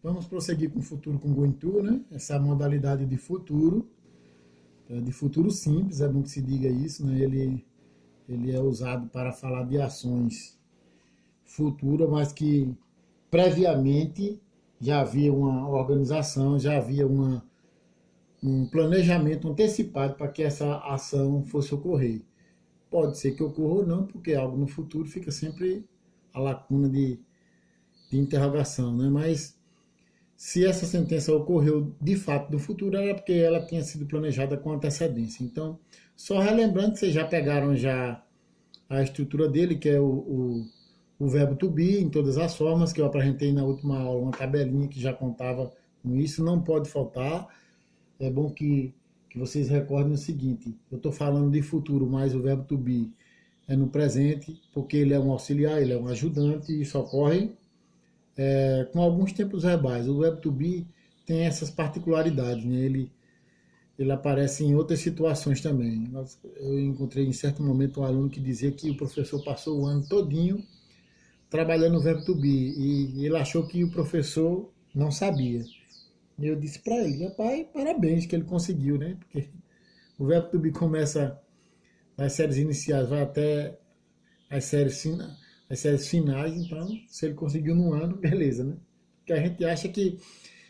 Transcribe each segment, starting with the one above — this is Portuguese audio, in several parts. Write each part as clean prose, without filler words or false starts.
Vamos prosseguir com o futuro com going to, né? Essa modalidade de futuro simples, é bom que se diga isso, né? Ele é usado para falar de ações futuras, mas que previamente já havia uma organização, já havia um planejamento antecipado para que essa ação fosse ocorrer. Pode ser que ocorra ou não, porque algo no futuro fica sempre a lacuna de interrogação, né? Mas se essa sentença ocorreu de fato no futuro, era porque ela tinha sido planejada com antecedência. Então, só relembrando, vocês já pegaram já a estrutura dele, que é o verbo to be, em todas as formas, que eu apresentei na última aula, uma tabelinha que já contava com isso, não pode faltar. É bom que vocês recordem o seguinte, eu estou falando de futuro, mas o verbo to be é no presente, porque ele é um auxiliar, ele é um ajudante, e isso ocorre com alguns tempos verbais. O verbo to be tem essas particularidades, né? Ele aparece em outras situações também. Eu encontrei em certo momento um aluno que dizia que o professor passou o ano todinho trabalhando o verbo to be e ele achou que o professor não sabia. E eu disse para ele, rapaz, parabéns que ele conseguiu, né? Porque o verbo to be começa nas séries iniciais, vai até as séries finais, então se ele conseguiu num ano, beleza, né? Porque a gente acha que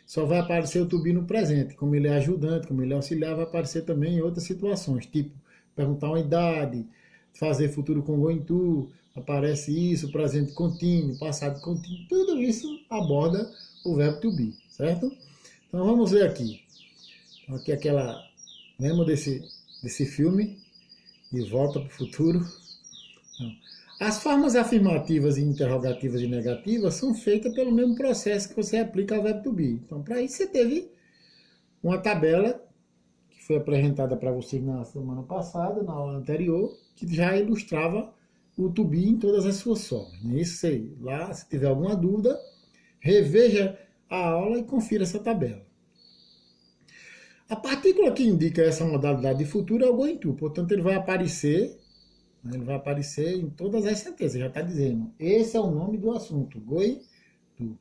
só vai aparecer o to be no presente, como ele é ajudante, como ele é auxiliar, vai aparecer também em outras situações, tipo perguntar uma idade, fazer futuro com going to, aparece isso, presente contínuo, passado contínuo, tudo isso aborda o verbo to be, certo? Então vamos ver aqui. Então, aqui aquela. Lembra desse filme? De Volta para o Futuro? Então, as formas afirmativas e interrogativas e negativas são feitas pelo mesmo processo que você aplica ao verbo to be. Então, para isso, você teve uma tabela que foi apresentada para vocês na semana passada, na aula anterior, que já ilustrava o to be em todas as suas formas. Isso aí. Lá, se tiver alguma dúvida, reveja a aula e confira essa tabela. A partícula que indica essa modalidade de futuro é o going to, portanto ele vai aparecer em todas as sentenças, já está dizendo. Esse é o nome do assunto, going to.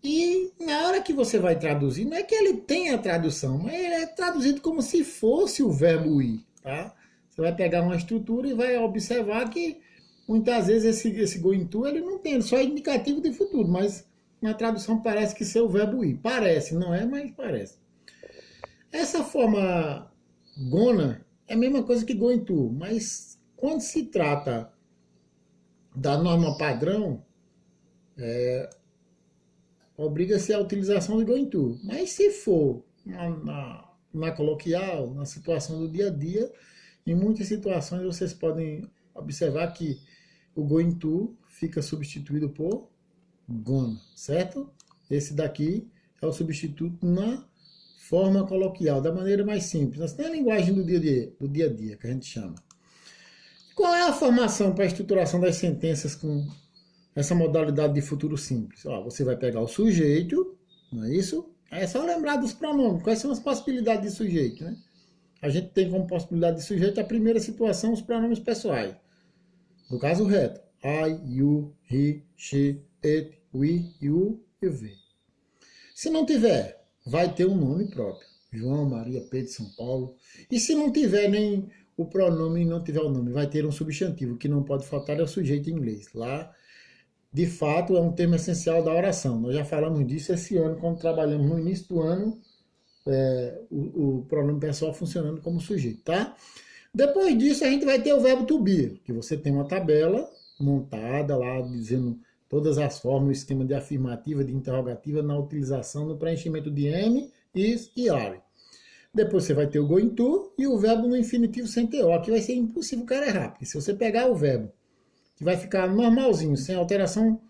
E na hora que você vai traduzir, não é que ele tenha a tradução, mas ele é traduzido como se fosse o verbo ir, tá? Você vai pegar uma estrutura e vai observar que muitas vezes esse going to ele não tem, ele só é indicativo de futuro, mas na tradução parece que ser o verbo ir. Parece, não é, mas parece. Essa forma gonna é a mesma coisa que going to, mas quando se trata da norma padrão, obriga-se a utilização de going to. Mas se for na coloquial, na situação do dia a dia, em muitas situações vocês podem observar que o going to fica substituído por gonna, certo? Esse daqui é o substituto na forma coloquial, da maneira mais simples. Essa é a linguagem do dia a dia, que a gente chama. Qual é a formação para a estruturação das sentenças com essa modalidade de futuro simples? Ó, você vai pegar o sujeito, não é isso? Aí é só lembrar dos pronomes. Quais são as possibilidades de sujeito, né? A gente tem como possibilidade de sujeito a primeira situação, os pronomes pessoais. No caso reto, I, you, he, she, it, we, you e we. Se não tiver, vai ter um nome próprio. João, Maria, Pedro, São Paulo. E se não tiver nem o pronome e não tiver o nome, vai ter um substantivo, que não pode faltar é o sujeito em inglês. Lá, de fato, é um termo essencial da oração. Nós já falamos disso esse ano, quando trabalhamos no início do ano, o pronome pessoal funcionando como sujeito, tá? Depois disso, a gente vai ter o verbo to be, que você tem uma tabela montada lá, dizendo todas as formas, o esquema de afirmativa, de interrogativa, na utilização, no preenchimento de am, is e are. Depois você vai ter o going to e o verbo no infinitivo sem TO. Aqui vai ser impossível o cara errar, porque se você pegar o verbo, que vai ficar normalzinho, sem alteração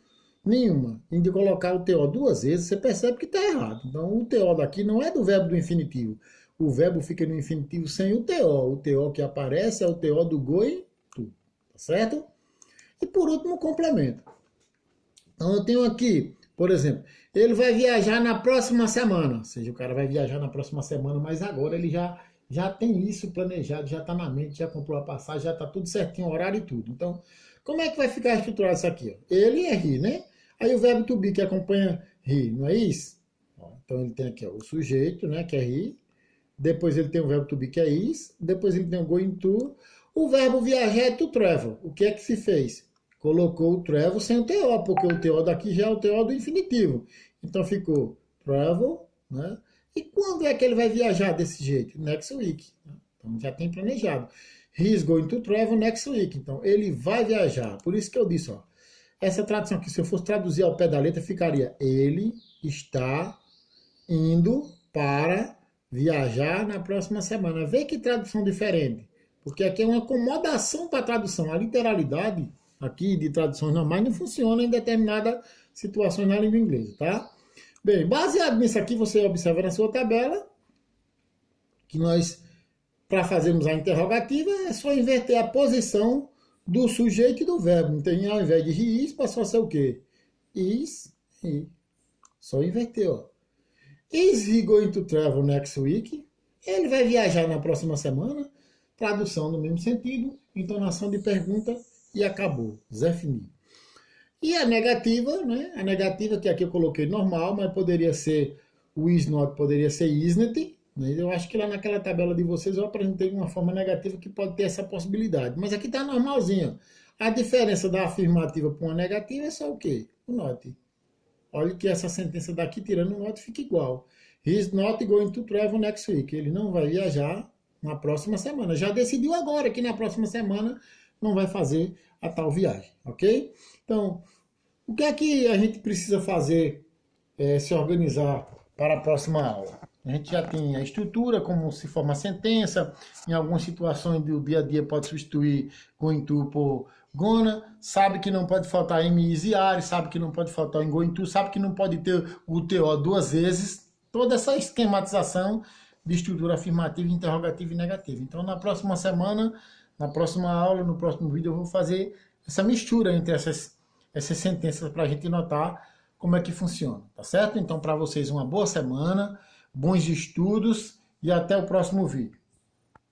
nenhuma, e de colocar o TO duas vezes, você percebe que está errado. Então o TO daqui não é do verbo do infinitivo. O verbo fica no infinitivo sem o TO. O TO que aparece é o TO do going to. Tá certo? E por último, o complemento. Então eu tenho aqui, por exemplo, ele vai viajar na próxima semana. Ou seja, o cara vai viajar na próxima semana, mas agora ele já tem isso planejado, já está na mente, já comprou a passagem, já está tudo certinho, horário e tudo. Então, como é que vai ficar estruturado isso aqui? Ó? Ele é he, né? Aí o verbo to be, que acompanha he, não é isso? Ó, então ele tem aqui ó, o sujeito, né, que é he, depois ele tem o verbo to be, que é is, depois ele tem o going to, o verbo viajar é to travel. O que é que se fez? Colocou o travel sem o TO, porque o TO daqui já é o TO do infinitivo. Então ficou travel, né? E quando é que ele vai viajar desse jeito? Next week. Então já tem planejado. He is going to travel next week. Então ele vai viajar. Por isso que eu disse, ó, essa tradução aqui, se eu fosse traduzir ao pé da letra, ficaria ele está indo para viajar na próxima semana. Vê que tradução diferente. Porque aqui é uma acomodação para a tradução. A literalidade aqui de traduções normais não funciona em determinadas situações na língua inglesa, tá? Bem, baseado nisso aqui, você observa na sua tabela que nós, para fazermos a interrogativa, é só inverter a posição do sujeito e do verbo. Então, ao invés de he is, passou a ser o quê? Is, he. Só inverter, ó. Is he going to travel next week? Ele vai viajar na próxima semana? Tradução no mesmo sentido, entonação de pergunta e acabou. Zé Fini. E a negativa, né? A negativa que aqui eu coloquei normal, mas poderia ser o is not, poderia ser isn't. Né? Eu acho que lá naquela tabela de vocês eu apresentei uma forma negativa que pode ter essa possibilidade. Mas aqui está normalzinho. A diferença da afirmativa para uma negativa é só o quê? O not. Olha que essa sentença daqui, tirando o not, fica igual. He is not going to travel next week. Ele não vai viajar na próxima semana. Já decidiu agora que na próxima semana não vai fazer a tal viagem, ok? Então, o que é que a gente precisa fazer, se organizar para a próxima aula? A gente já tem a estrutura, como se forma a sentença, em algumas situações do dia a dia pode substituir going to por gonna, sabe que não pode faltar am, is e are, sabe que não pode faltar em going to, sabe que não pode ter o TO duas vezes, toda essa esquematização de estrutura afirmativa, interrogativa e negativa. Então, na próxima semana, na próxima aula, no próximo vídeo, eu vou fazer essa mistura entre essas sentenças para a gente notar como é que funciona, tá certo? Então, para vocês, uma boa semana, bons estudos e até o próximo vídeo.